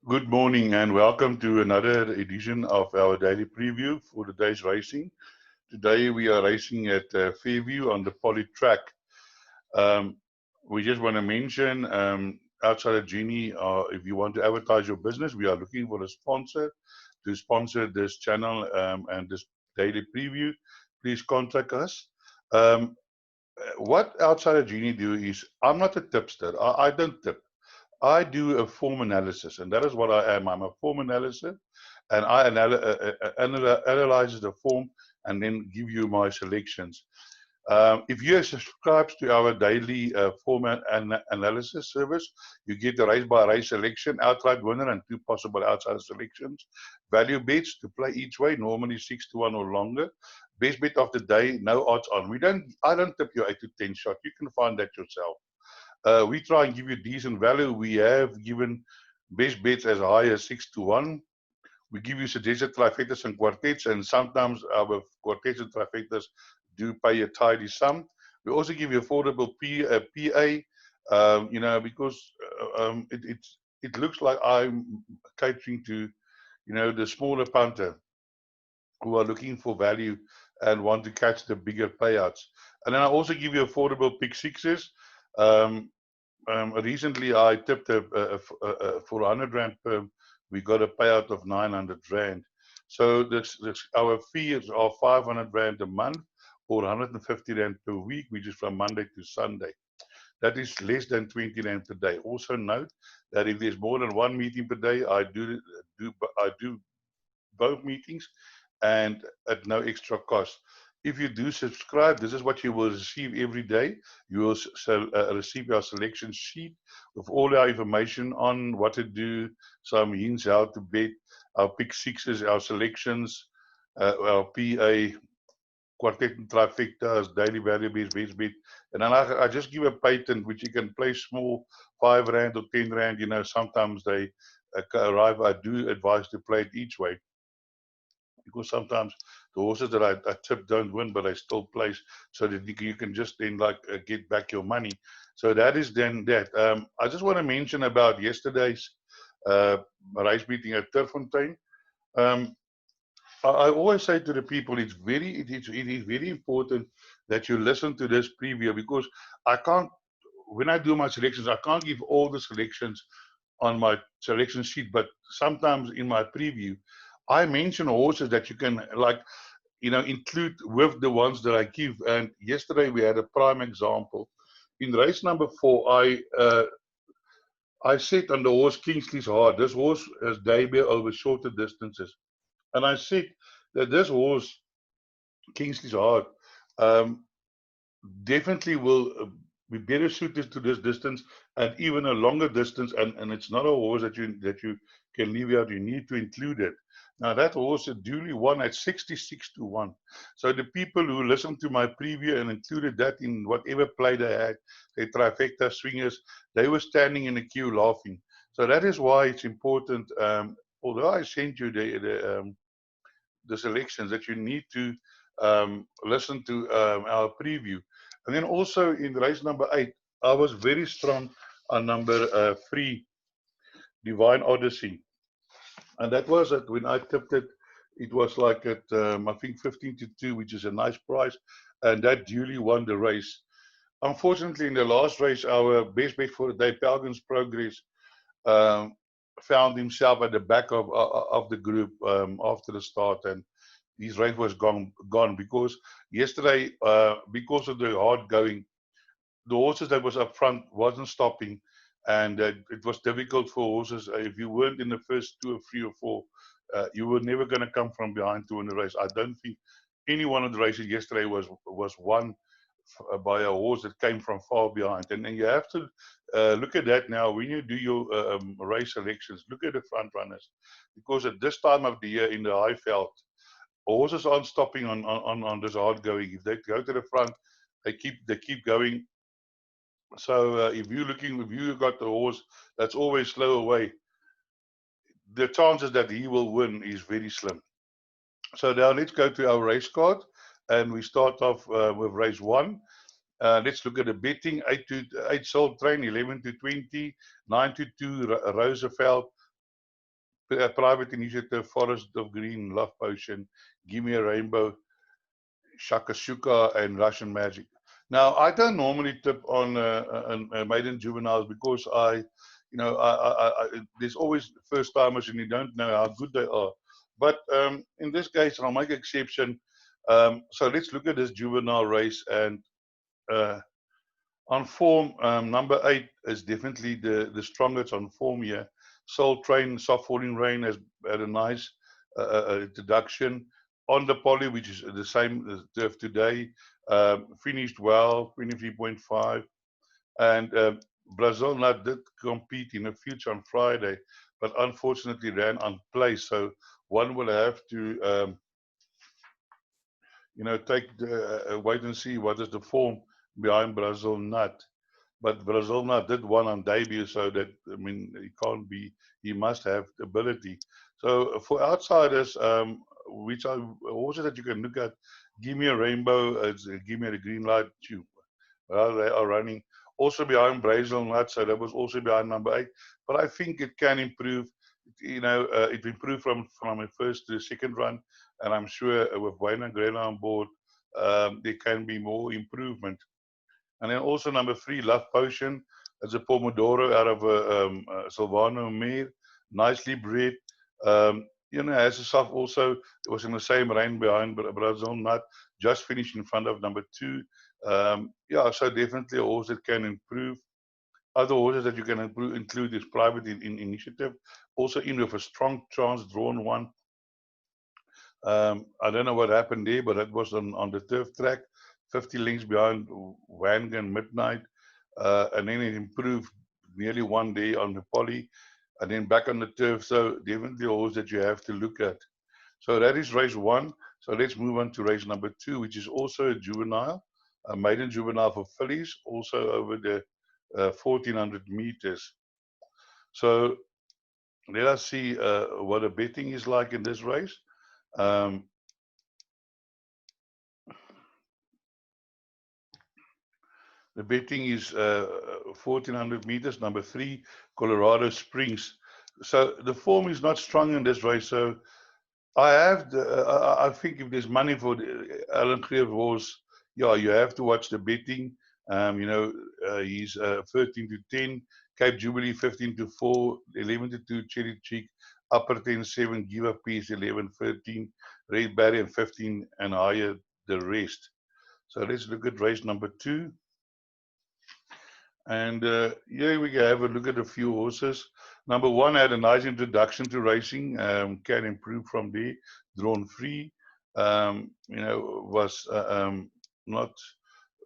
Good morning and welcome to another edition of our daily preview for the day's racing. Today we are racing at Fairview on the poly track. Um, we just want to mention outside of Genie, if you want to advertise your business, we are looking for a sponsor to sponsor this channel and this daily preview. Please contact us. Um, what outside of Genie do is, I'm not a tipster. I don't tip. I do a form analysis, and that is what I am. I'm a form analysis, and I analyze the form and then give you my selections. If you subscribe to our daily format and analysis service, you get the race by race selection, outright winner, and two possible outside selections. Value bets to play each way, normally 6-1 or longer. Best bet of the day, no odds on. I don't tip your 8 to 10 shot. You can find that yourself. We try and give you decent value. We have given best bets as high as 6-1. We give you suggested trifectas and quartets, and sometimes our quartets and trifectas do pay a tidy sum. We also give you affordable PA, because it looks like I'm catering to, the smaller punter who are looking for value and want to catch the bigger payouts. And then I also give you affordable pick sixes. Um, Recently, I tipped for 100 Rand perm. We got a payout of 900 Rand. So our fees are 500 Rand a month or 150 Rand per week, which is from Monday to Sunday. That is less than 20 Rand per day. Also note that if there's more than one meeting per day, I do both meetings and at no extra cost. If you do subscribe, this is what you will receive every day. You will receive our selection sheet with all our information on what to do, some hints how to bet, our pick sixes, our selections, our PA, quartet and trifectas, daily value based base bet. And then I just give a patent which you can play small, 5 Rand or 10 Rand. Sometimes they arrive. I do advise to play it each way, because sometimes the horses that I tip don't win, but I still place, so that you can just then get back your money. So that is then that. I just want to mention about yesterday's uh, race meeting at Turfontein. Um, I always say to the people, it is very important that you listen to this preview, because I can't, when I do my selections, I can't give all the selections on my selection sheet, but sometimes in my preview, I mention horses that you can include with the ones that I give. And yesterday we had a prime example. In race number 4, I said on the horse Kingsley's Heart, this horse has debut over shorter distances. And I said that this horse, Kingsley's Heart, um, definitely will be better suited to this distance and even a longer distance. And it's not a horse that you can leave out. You need to include it. Now that horse duly won at 66-1. So the people who listened to my preview and included that in whatever play they had, the trifecta swingers, they were standing in the queue laughing. So that is why it's important. Although I sent you the selections, that you need to listen to our preview. And then also in race number 8, I was very strong on number 3, Divine Odyssey. And that was it. When I tipped it, it was like at, I think 15-2, which is a nice price. And that duly won the race. Unfortunately, in the last race, our best bet for the day, Pelgrim's Progress, um, found himself at the back of the group after the start, and his race was gone because yesterday, because of the hard going, the horses that was up front wasn't stopping, and it was difficult for horses. If you weren't in the first 2 or 3 or 4, you were never going to come from behind to win the race. I don't think any one of the races yesterday was won by a horse that came from far behind. And then you have to look at that now when you do your race selections. Look at the front runners, because at this time of the year in the high veld, horses aren't stopping on this hard going. If they go to the front, they keep going. So if you got the horse that's always slow away, the chances that he will win is very slim. So now let's go to our race card, and we start off with race 1. Let's look at the betting. 8 Soul Train, 11 to 20, 9 to 2 Roosevelt, Private Initiative, Forest of Green, Love Potion, Give Me a Rainbow, Shakashuka, and Russian Magic. Now, I don't normally tip on maiden juveniles because there's always first timers and you don't know how good they are. But in this case, I'll make an exception. So let's look at this juvenile race, and on form, number 8 is definitely the strongest on form here. Soul Train, Soft Falling Rain has had a nice introduction on the poly, which is the same as turf today. Finished well, 23.5. And Brazil Nut did compete in the future on Friday, but unfortunately ran unplaced. So one will have to, take the wait and see what is the form behind Brazil Nut. But Brazil Nut did one on debut, so that, I mean, he must have ability. So for outsiders, which are horses that you can look at, Give Me a Rainbow, Give Me a Green Light, too. Well, they are running also behind Brazil Nut, so that was also behind number 8. But I think it can improve. It improved from a first to the second run, and I'm sure with Wayne and Grena on board, there can be more improvement. And then also number 3, Love Potion. It's a Pomodoro out of Silvano Mir, nicely bred. Has a soft also. It was in the same range behind Brazil Nut, just finished in front of number 2. So definitely a horse that can improve. Other horses that you can include is Private Initiative, also in with a strong chance, drawn 1. I don't know what happened there, but that was on the turf track, 50 lengths behind Wangan Midnight, and then it improved nearly 1 day on the poly, and then back on the turf. So definitely a horse that you have to look at. So that is race 1. So let's move on to race number 2, which is also a juvenile, a maiden juvenile for fillies, also over the 1400 meters. So let us see what the betting is like in this race. The betting is 1400 meters, number 3, Colorado Springs. So the form is not strong in this race. So I think if there's money for the Alan Greer horse, yeah, you have to watch the betting. He's 13 to 10, Cape Jubilee 15 to 4, 11 to 2, Cherry Cheek, Upper 10, 7, Give Up Peace 11, 13, Red Barry and 15 and higher the rest. So let's look at race number 2. And here we can have a look at a few horses. Number 1 had a nice introduction to racing, can improve from there. Drawn free,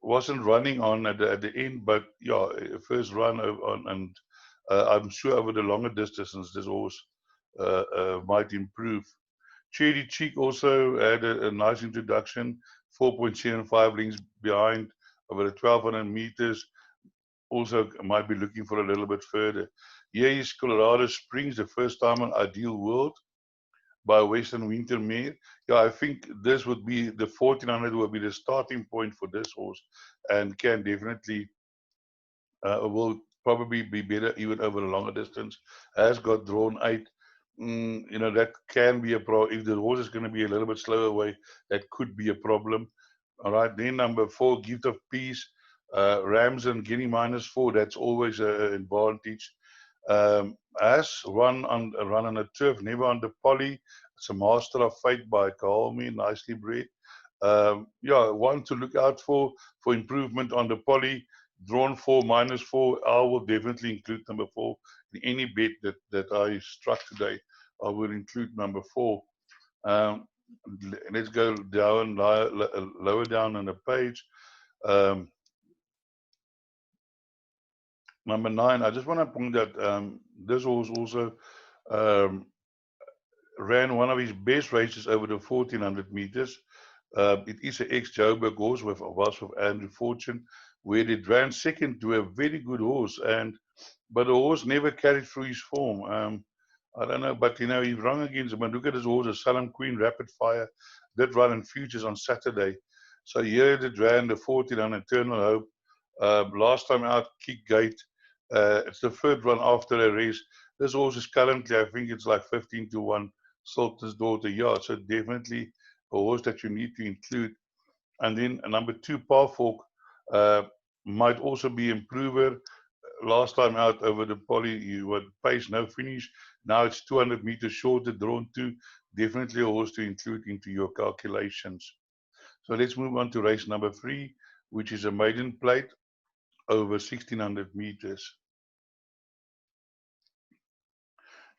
wasn't running on at the end, but yeah, first run on, and I'm sure over the longer distances this horse might improve. Cherry Cheek also had a nice introduction, 4.75 lengths behind over the 1200 meters. Also might be looking for a little bit further. Here is Colorado Springs, the first time on Ideal World by Western Wintermere. Yeah, I think this would be the 1400 will be the starting point for this horse, and can definitely will probably be better even over a longer distance. Has got drawn 8. That can be a problem. If the horse is going to be a little bit slower away, that could be a problem. All right, then number 4, Gift of Peace. Rams and Guinea -4, that's always an advantage. Has run on a turf, never on the poly. It's a Master of Fate by Kaomi, nicely bred. One to look out for improvement on the poly. Drawn 4, -4. I will definitely include number 4 in any bet that I struck today. I will include number 4. Let's go down lower down on the page. Number 9, I just want to point that this horse also ran one of his best races over the 1400 meters. It is an ex-Joburg horse with Andrew Fortune, where it ran second to a very good horse, but the horse never carried through his form. I don't know, but he run against him. And look at his horse, a Salem Queen, Rapid Fire, did run in futures on Saturday. So here it ran the 14 on Eternal Hope. Last time out, Kick Gate. It's the third one after a race. This horse is currently, I think it's like 15-1, Sultan's Daughter. Yeah, so definitely a horse that you need to include. And then number 2, Parfork, might also be improver. Last time out over the poly, you had pace, no finish. Now it's 200 meters shorter, drawn to. Definitely a horse to include into your calculations. So let's move on to race number 3, which is a maiden plate over 1600 meters.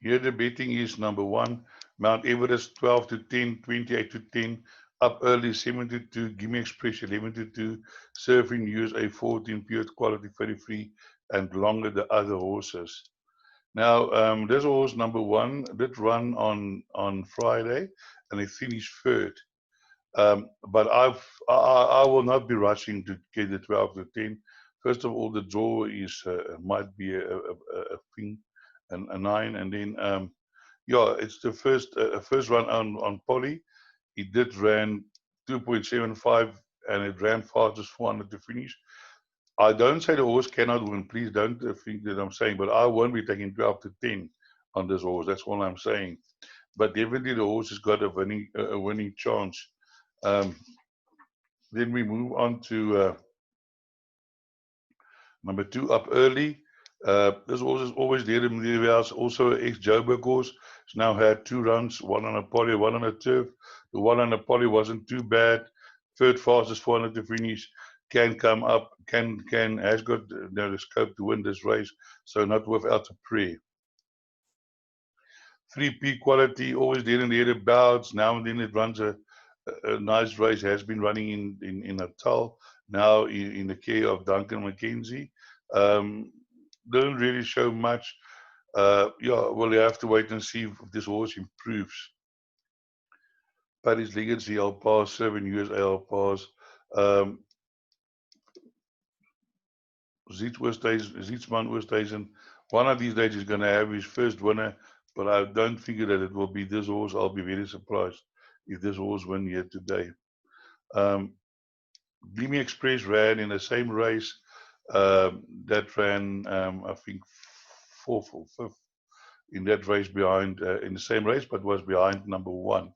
Here the betting is number 1, Mount Everest 12-10, 28-10, Up Early 7-2, Gimme Express 11-2, Surfing USA 14, Pure Quality 33, and longer the other horses. Now, this horse number 1 did run on Friday, and he finished third. But I will not be rushing to get the 12-10. First of all, the draw is might be a thing, a 9, and then yeah, it's the first run on poly. It did ran 2.75, and it ran fastest 400 to finish. I don't say the horse cannot win. Please don't think that I'm saying, but I won't be taking 12-10 on this horse. That's all I'm saying. But definitely the horse has got a winning chance. Then we move on to number 2, Up Early. This horse is always there in the house. Also, ex-Joburg horse. It's now had 2 runs, 1 on a poly, 1 on a turf. The 1 on a poly wasn't too bad. Third fastest 400 to finish. Can come up. Has got the scope to win this race. So not without a prayer. 3P Quality, always there in the thereabouts. Now and then it runs a nice race. Has been running in Natal. Now in the care of Duncan McKenzie. Doesn't really show much. Yeah, well, you have to wait and see if this horse improves. Paris Legacy, I'll pass. 7 USA, I'll pass. Zietsman Oosthuizen. One of these days he's going to have his first winner, but I don't figure that it will be this horse. I'll be very surprised if this horse wins here today. Gimme Express ran in the same race. That ran, I think, 4th or 5th in that race behind, in the same race, but was behind number 1.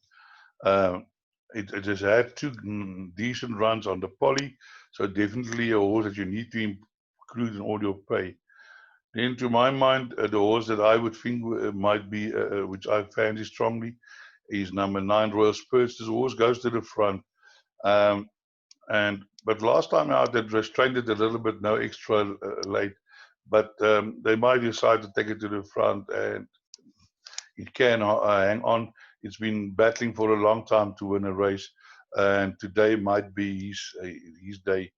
It has had 2 decent runs on the poly, so definitely a horse that you need to include in all your pay. Then, to my mind, the horse that I would think might be, which I fancy strongly, is number 9, Royal Spurs. This horse goes to the front. But last time out, they restrained it a little bit, no extra late. But they might decide to take it to the front, and it can hang on. It's been battling for a long time to win a race, and today might be his day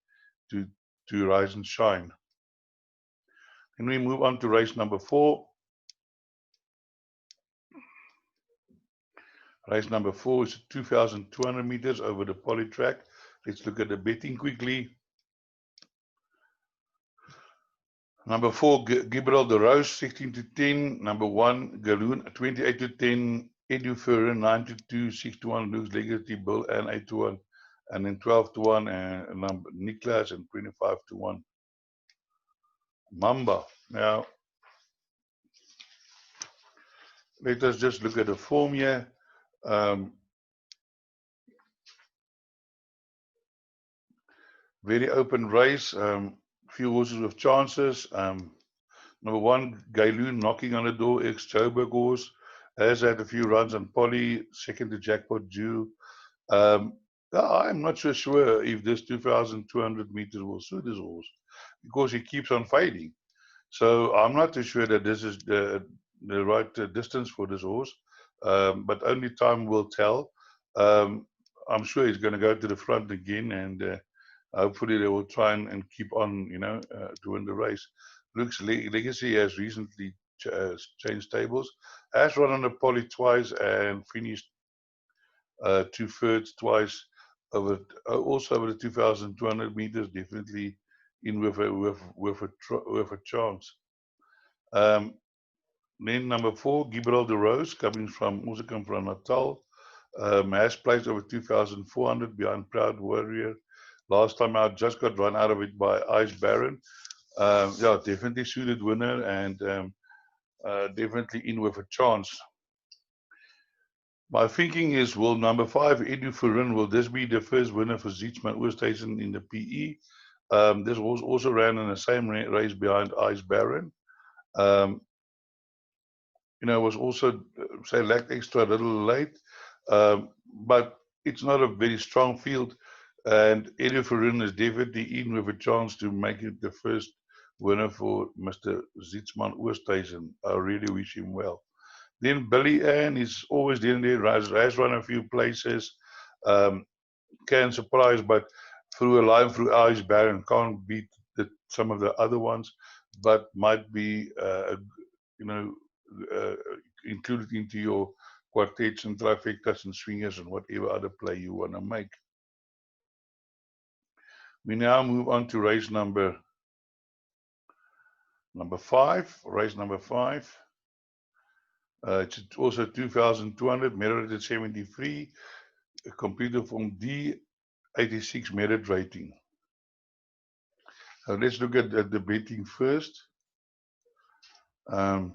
to rise and shine. Then we move on to race number 4. Race number 4 is 2,200 meters over the poly track. Let's look at the betting quickly. Number 4, Gibraltar de Rose, 16-10. Number 1, Galoon, 28-10. Edu Ferrer, 9-2. 6-1, Luke's Legacy, Bill, and 8-1. And then 12-1, and number Niklas, and 25-1. Mamba. Now, let us just look at the form here. Very open race. Few horses with chances. Number 1, Gailoon, knocking on the door, ex-Joburg horse. Has had a few runs on poly. Second to Jackpot Jew. I'm not so sure if this 2,200 meters will suit this horse, because he keeps on fading. So I'm not too sure that this is the right distance for this horse. But only time will tell. I'm sure he's going to go to the front again, and hopefully they will try and keep on, to win the race. Luke's Legacy has recently changed stables. Has run on the poly twice and finished 2/3 twice also over the 2,200 meters. Definitely in with a chance. Then number 4, Gibraltar de Rose, also come from Natal. Has placed over 2,400 behind Proud Warrior. Last time out, just got run out of it by Ice Baron. Yeah, definitely suited winner and definitely in with a chance. My thinking is, will number 5, Edu Furin, will this be the first winner for Zietsman Oosteisen in the PE? This was also ran in the same race behind Ice Baron. Was also, say, lacked extra a little late. But it's not a very strong field. And Edu Furin is definitely in with a chance to make it the first winner for Mr. Zietsman Oosteisen. I really wish him well. Then Billy Ann is always there and there, has run a few places, can surprise, but through a line through Ice Baron, can't beat some of the other ones, but might be, included into your quartets and trifectas and swingers and whatever other play you want to make. We now move on to race number 5. Race number 5. It's also 2,200, merit at 73, computer from D86 merit rating. Let's look at the betting first. The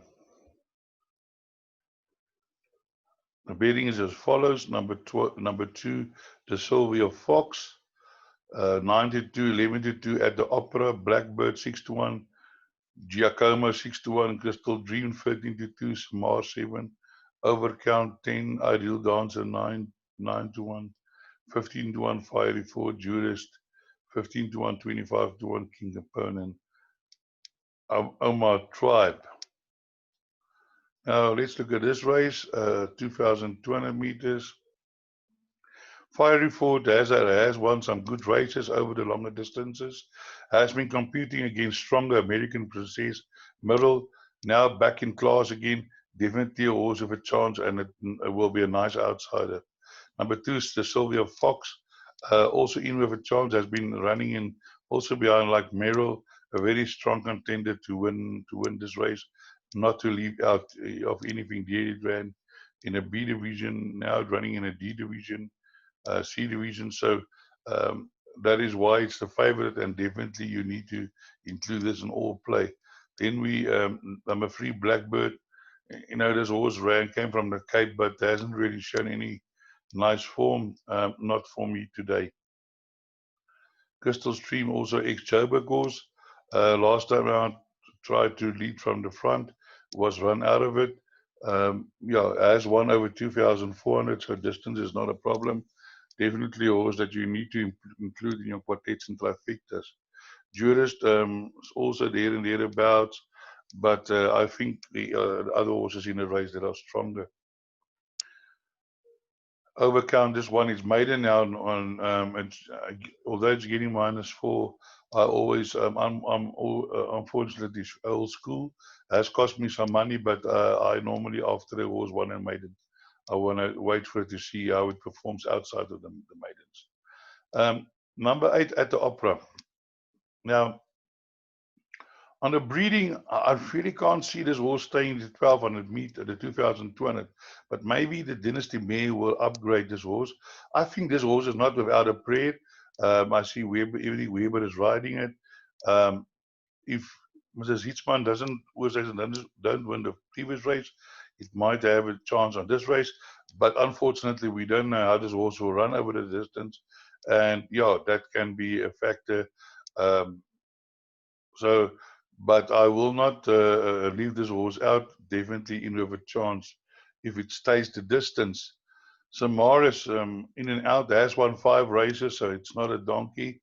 betting is as follows. Number 2, the Sylvia Fox, 9-2, 11-2 at the Opera, Blackbird 6-1, Giacomo 6-1, Crystal Dream 13-2, Smar 7, Overcount 10, Ideal Dancer 9-1, 15-1, Fiery 4, Jurist 15-1, 25-1, King Opponent, Omar Tribe. Now let's look at this race, 2,200 meters. Fiery 4 has won some good races over the longer distances, has been competing against stronger American Princess Middle, now back in class again, definitely a horse of a chance, and it will be a nice outsider. Number 2 is the Sylvia Fox, also in with a chance, has been running in also behind like Merrill, a very strong contender to win this race, not to leave out of anything. There it ran in a B division, now running in a D division, C division, so that is why it's the favorite, and definitely you need to include this in all play. Then we number 3, Blackbird. This horse came from the Cape, but hasn't really shown any nice form, not for me today. Crystal Stream, also ex-Joburg horse. Last time around, tried to lead from the front, was run out of it. Has won over 2,400, so distance is not a problem. Definitely a horse that you need to include in your quartets and trifectas. Jurist is also there and thereabouts, but I think the other horses in the race that are stronger. Overcount, this one is maiden now on although it's getting -4, I always I'm unfortunately old school, has cost me some money, but I normally, after the horse won a maiden, I want to wait for it to see how it performs outside of the maidens. Number 8 at the Opera. Now, on the breeding, I really can't see this horse staying the 1,200 meter, the 2,200, but maybe the Dynasty Mare will upgrade this horse. I think this horse is not without a prayer. I see Weber is riding it. If Mr. Zietsman don't win the previous race, it might have a chance on this race, but unfortunately we don't know how this horse will run over the distance, and yeah, that can be a factor. But I will not leave this horse out, definitely in with a chance if it stays the distance. Samaris, in and out, has won 5 races, so it's not a donkey.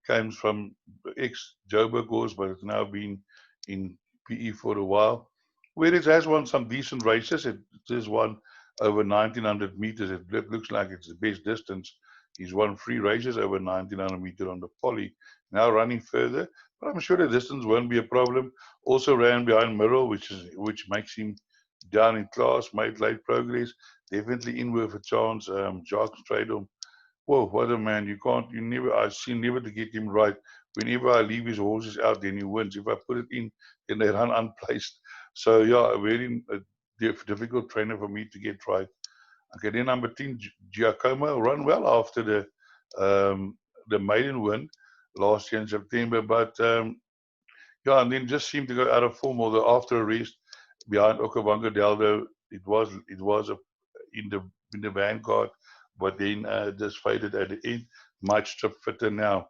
Comes from ex-Joburg horse, but it's now been in PE for a while. Where it has won some decent races, it has won over 1,900 meters. It looks like it's the best distance. He's won 3 races over 1,900 meters on the poly. Now running further, but I'm sure the distance won't be a problem. Also ran behind Merrill, which makes him down in class, made late progress. Definitely in with a chance. Jacques Stradom. Whoa, what a man. I seem never to get him right. Whenever I leave his horses out, then he wins. If I put it in, then they run unplaced. So yeah, a very difficult trainer for me to get right. Okay, then number 10, Giacomo, run well after the maiden win last year in September, but yeah, and then just seemed to go out of form. Although after a rest behind Okavango Deldo, it was in the vanguard, but then just faded at the end. Much trip fitter now.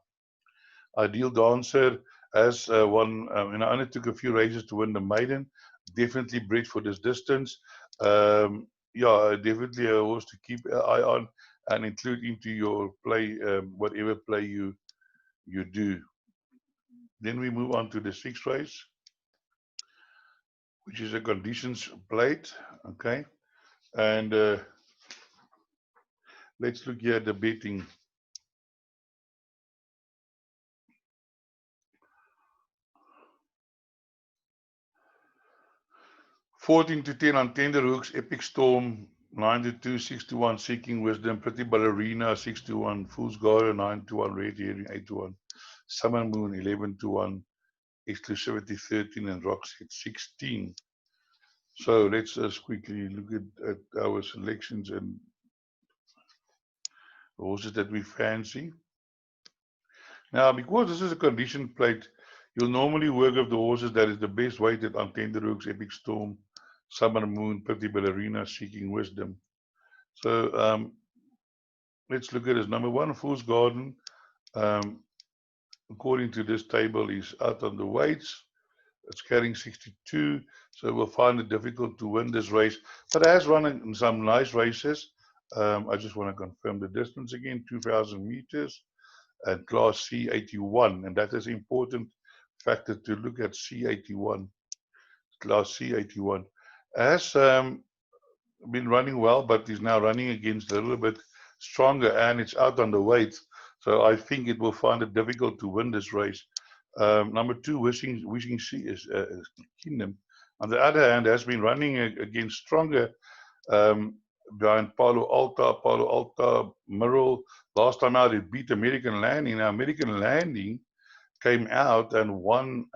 Ideal Dancer has won, only took a few races to win the maiden. Definitely bred for this distance. Yeah, definitely a horse to keep an eye on and include into your play, whatever play you do. Then we move on to the sixth race, which is a conditions plate. Okay, and let's look here at the betting. 14 to 10 on Tender Hooks, Epic Storm 9 to 2, 6 to 1, Seeking Wisdom, Pretty Ballerina 6 to 1, Fool's Garden 9 to 1, Red Herring 8 to 1, Summer Moon 11 to 1, Exclusivity 13, and Rockset 16. So let's just quickly look at our selections and the horses that we fancy. Now, because this is a condition plate, you'll normally work with the horses that is the best weighted on Tender Hooks, Epic Storm, Summer Moon, Pretty Ballerina, Seeking Wisdom. So let's look at this. Number 1, Fool's Garden, according to this table, is out on the weights. It's carrying 62, so we'll find it difficult to win this race. But it has run in some nice races. I just want to confirm the distance again, 2,000 meters, and class C81. And that is an important factor to look at, C81, class C81. Has been running well, but is now running against a little bit stronger, and it's out on the weight. So I think it will find it difficult to win this race. Number 2, Wishing Sea is Kingdom. On the other hand, has been running against stronger behind Palo Alta, Merrill. Last time out, it beat American Landing. Now, American Landing came out and won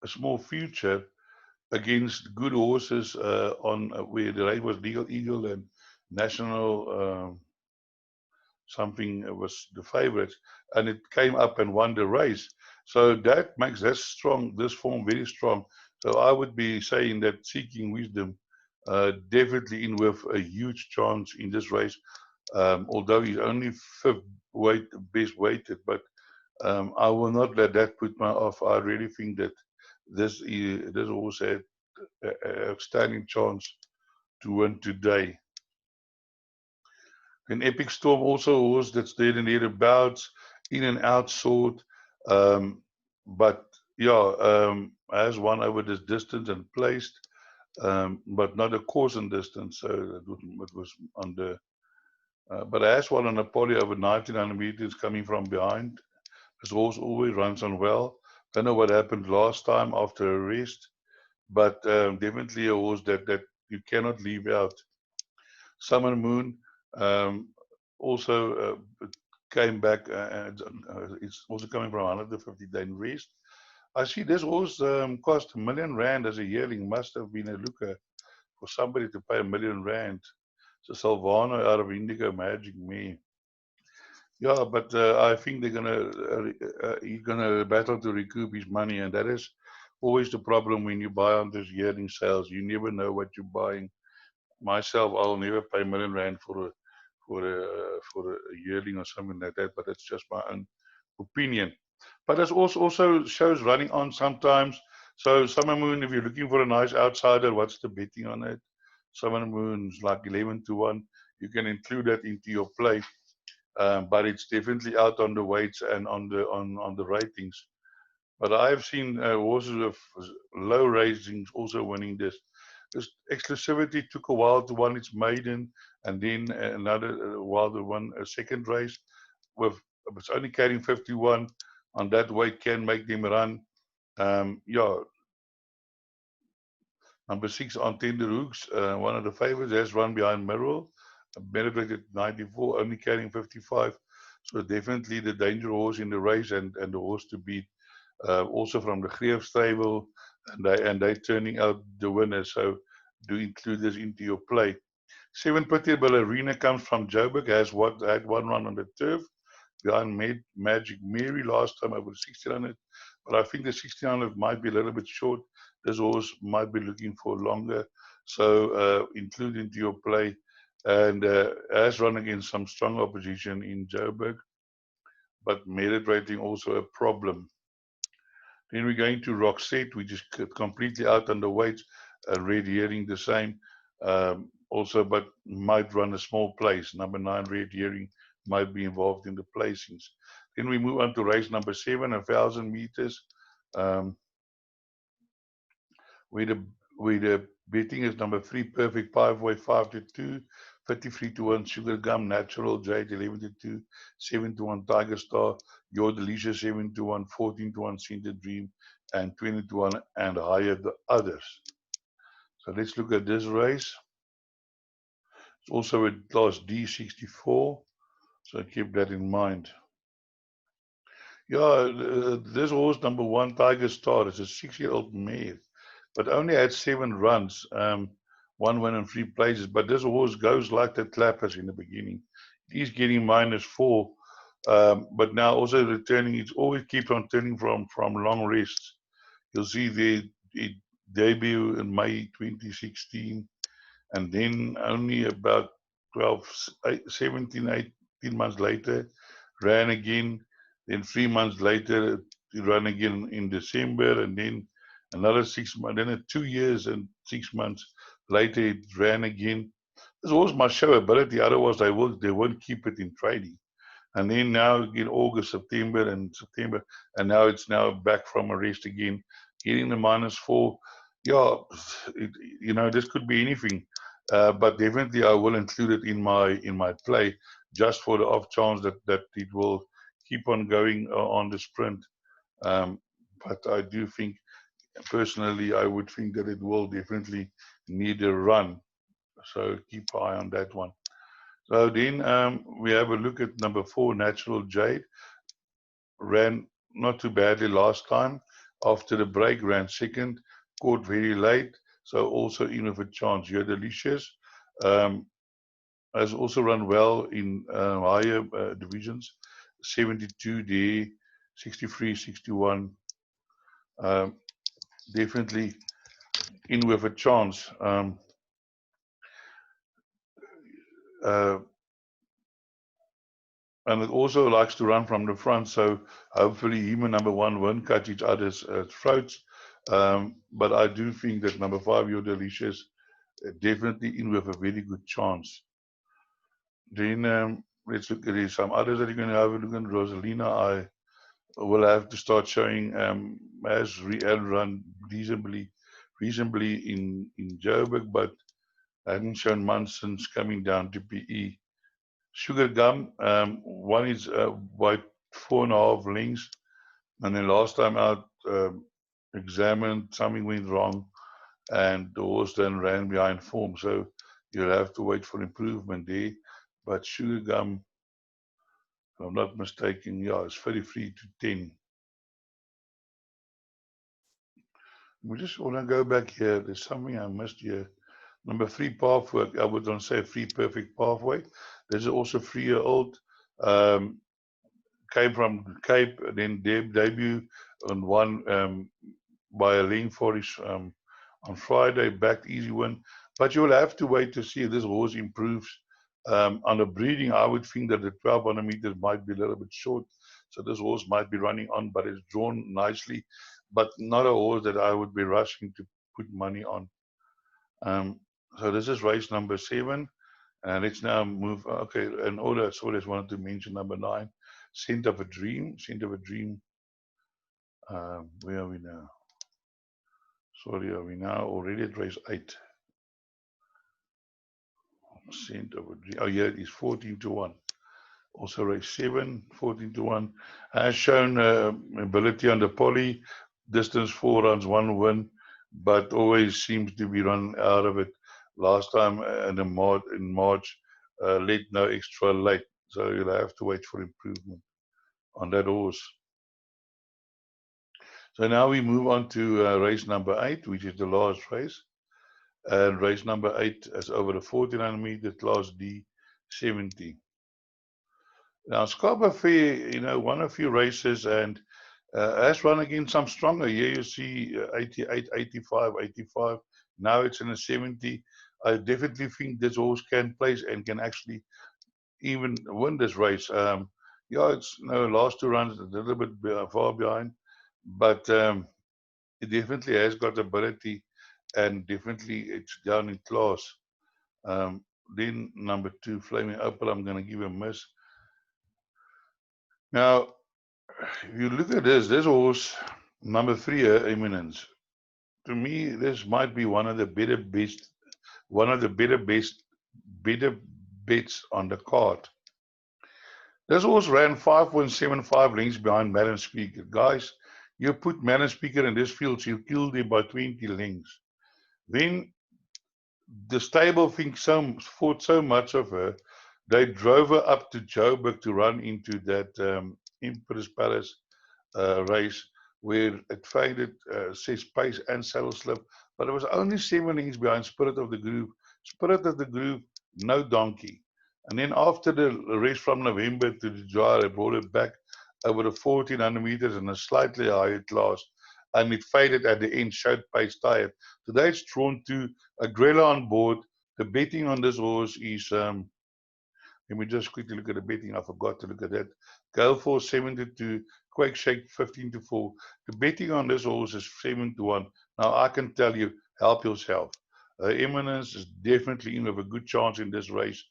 a small future against good horses on where the race was Legal Eagle and National something was the favorites, and it came up and won the race. So that makes this form very strong. So I would be saying that Seeking Wisdom definitely in with a huge chance in this race, although he's only fifth best weighted, but I will not let that put me off. I really think that this horse had a outstanding chance to win today. An Epic Storm, also a horse that's there and thereabouts, in and out sort, but yeah, has won over this distance and placed, but not a course and distance, so it was on the, but has won on a poly over 1900 meters coming from behind. This horse always runs on well. Don't know what happened last time after a rest, but definitely a horse that you cannot leave out. Summer Moon also came back, and it's also coming from 150-day rest. I see this horse cost R1 million as a yearling. Must have been a looker for somebody to pay R1 million. So Salvano out of Indigo Magic Me. Yeah, but I think he's gonna battle to recoup his money, and that is always the problem when you buy on these yearling sales. You never know what you're buying. Myself, I'll never pay R1 million for a yearling or something like that, but that's just my own opinion. But it also shows running on sometimes. So Summer Moon, if you're looking for a nice outsider, what's the betting on it? Summer Moon's like 11 to 1. You can include that into your play, but it's definitely out on the weights and on the ratings. But I've seen horses with low ratings also winning this. This Exclusivity took a while to win its maiden, and then another while to win a second race. It's only carrying 51 on that weight, can make them run. Yeah. Number 6 on Tender Hooks, one of the favorites, has run behind Merrill, rated 94, only carrying 55. So definitely the danger horse in the race and the horse to beat. Also from the Greef stable, and they turning out the winners. So do include this into your play. 7 Pretty Ballerina comes from Joburg, had one run on the turf behind Magic Mary last time over 1600, but I think the 1600 might be a little bit short. This horse might be looking for longer, so include into your play, and has run against some strong opposition in Joburg, but merit rating also a problem. Then we're going to Roxette, which is completely out on the weights. Red Herring the same. Also, but might run a small place. Number 9, Red Herring, might be involved in the placings. Then we move on to race number 7, 1,000 meters. Where the betting is number 3, Perfect Piveway, 5-2, 53-1, Sugar Gum, Natural Jade, 11-2, 7-1, Tiger Star, Your Delicious, 7-1, 14-1, Center Dream, and 20-1 and higher the others. So let's look at this race. It's also a class D64, so keep that in mind. Yeah, this horse, number 1, Tiger Star, is a 6-year-old mare, but only had 7 runs, 1 win and 3 places. But this horse goes like the clappers in the beginning. He's getting -4, but now also returning. It always keeps on turning from long rests. You'll see it debut in May 2016, and then only about 17, 18 months later, ran again. Then 3 months later, it ran again in December, and then another 6 months. Then 2 years and 6 months later, it ran again. This horse must show ability, otherwise they won't keep it in trading. And then now again, August, September, and now it's back from a rest again, getting the -4. Yeah, this could be anything, but definitely I will include it in my play, just for the off chance that it will keep on going on the sprint. But I do think, personally, I would think that it will definitely need a run. So keep an eye on that one. So then we have a look at number 4, Natural Jade. Ran not too badly last time. After the break, ran second, caught very late, so also in with a chance. You're Delicious. Has also run well in higher divisions, 72 there, 63, 61. Definitely in with a chance. And it also likes to run from the front, so hopefully him and number 1 won't cut each other's throats. But I do think that number 5, Your Delicious, definitely in with a very good chance. Then let's look at some others that you're going to have a look at. Rosalina, I will have to start showing, has run reasonably in Joburg, but I haven't shown months since coming down to PE. Sugar Gum, one is by 4.5 lengths, and then last time out, examined, something went wrong, and the horse then ran behind form, so you'll have to wait for improvement there. But Sugar Gum, if I'm not mistaken, yeah, it's 33-10. We just want to go back here. There's something I missed here. Number 3, Pathway. I would not say 3, Perfect Pathway. There's also 3-year-old. Came from Cape, then debut on one by a length Forest on Friday, backed easy win. But you will have to wait to see if this horse improves. On the breeding, I would think that the 1,200 meters might be a little bit short, so this horse might be running on, but it's drawn nicely, but not a horse that I would be rushing to put money on. So this is race number 7, and let's now move. Okay, and all that. So I just wanted to mention number 9, Scent of a Dream. Scent of a Dream. Where are we now? Sorry, are we now already at race 8? Scent of a Dream. Oh, yeah, it is 14-1. Also race 7, 14-1. Has shown ability on the poly. Distance 4 runs, 1 win, but always seems to be run out of it. Last time in March, late, no extra late. So you'll have to wait for improvement on that horse. So now we move on to race number 8, which is the last race. And race number 8 is over the 1400 meter, class D70. Now, Scarborough Fair, won a few races and has run against some stronger. Here you see 88, 85, 85. Now it's in a 70. I definitely think this horse can place and can actually even win this race. Yeah, it's last 2 runs a little bit far behind, but it definitely has got ability and definitely it's down in class. Then number 2, Flaming Opal, I'm going to give a miss. Now, if you look at this horse, number 3, Eminence. To me, this might be one of the better bets on the card. This horse ran 5.75 lengths behind Madam Speaker. Guys, you put Madam Speaker in this field, she'll kill them by 20 lengths. Then the stable thought so much of her, they drove her up to Joburg to run into that Empress Palace race where it faded, says pace and saddle slip, but it was only 7 lengths behind Spirit of the Groove. Spirit of the Groove, no donkey. And then after the race from November to the July, they brought it back over the 1400 meters in a slightly higher class, and it faded at the end, showed pace tired. Today it's drawn to a Grella on board. The betting on this horse is, let me just quickly look at the betting. I forgot to look at that. Gale Force 7-2, Quake Shake 15-4. The betting on this horse is 7-1. Now I can tell you, help yourself. Eminence is definitely in with a good chance in this race.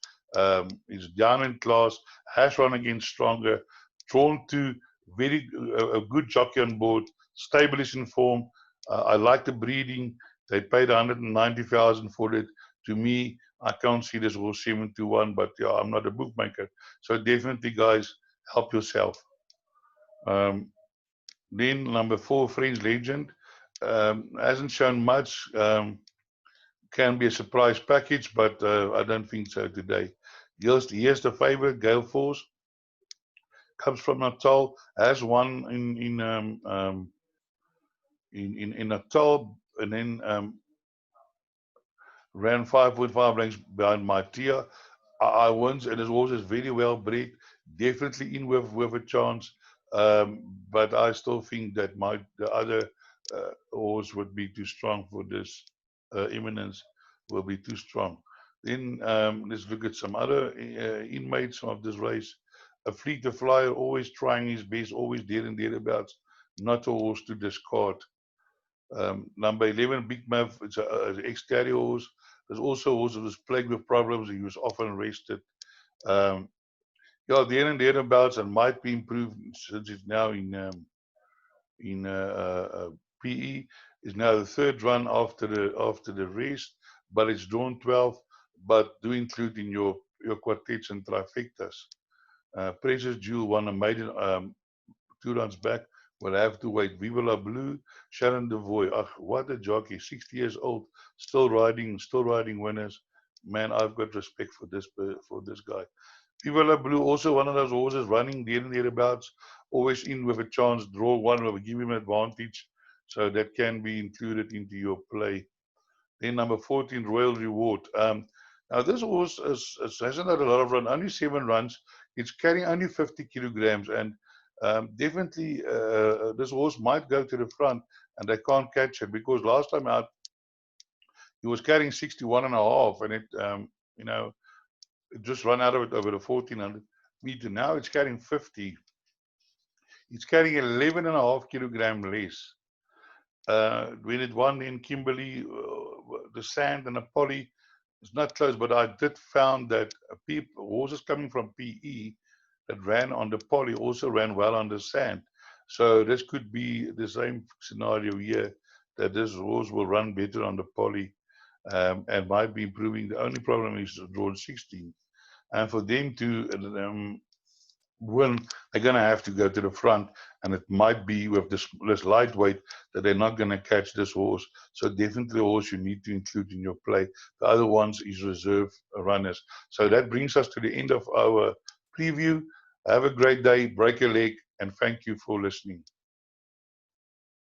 Is down in class, has run against stronger, drawn to a good jockey on board, stable is in form. I like the breeding. They paid 190,000 for it. To me, I can't see this horse 7-1, but yeah, I'm not a bookmaker. So definitely, guys, help yourself. Then number 4, French Legend. Hasn't shown much. Can be a surprise package, but I don't think so today. Here's the favorite, Gale Force. Comes from Natal, has won in Natal, and then ran 5.5 lengths behind Martia. I wins, and his horse is very well bred, definitely in with a chance. But I still think that the other horse would be too strong for this. Eminence will be too strong. Then let's look at some other inmates of this race. A Fleet the Flyer, always trying his best, always there and thereabouts, not a horse to discard. Number 11, Big Mav, it's an exterior horse. There's also a horse that was plagued with problems. He was often rested. Yeah, there and thereabouts, and might be improved since it's now in PE. Is now the 3rd run after the race, but it's drawn 12. But do include in your quartets and trifectas. Precious Jewel won a maiden 2 runs back. Will have to wait. Viva La Blue, Sharon Devoy. What a jockey! 60 years old, still riding winners. Man, I've got respect for this guy. Viva La Blue, also one of those horses running there and thereabouts, always in with a chance. Draw 1 will give him an advantage, so that can be included into your play. Then number 14, Royal Reward. Now this horse hasn't had a lot of run, only 7 runs. It's carrying only 50 kilograms, and definitely this horse might go to the front, and they can't catch it because last time out he was carrying 61.5, and it it just run out of it over the 1400 meter. Now it's carrying 50. It's carrying 11.5 kilogram less. When it won in Kimberley, the Sand and the Poly, it's not close, but I did found that horses coming from PE that ran on the Poly also ran well on the Sand. So this could be the same scenario here, that this horse will run better on the Poly and might be improving. The only problem is drawn 16. And for them to win, they're going to have to go to the front, and it might be with this lightweight that they're not going to catch this horse. So definitely a horse you need to include in your play. The other ones is reserve runners. So that brings us to the end of our preview. Have a great day, break a leg, and thank you for listening.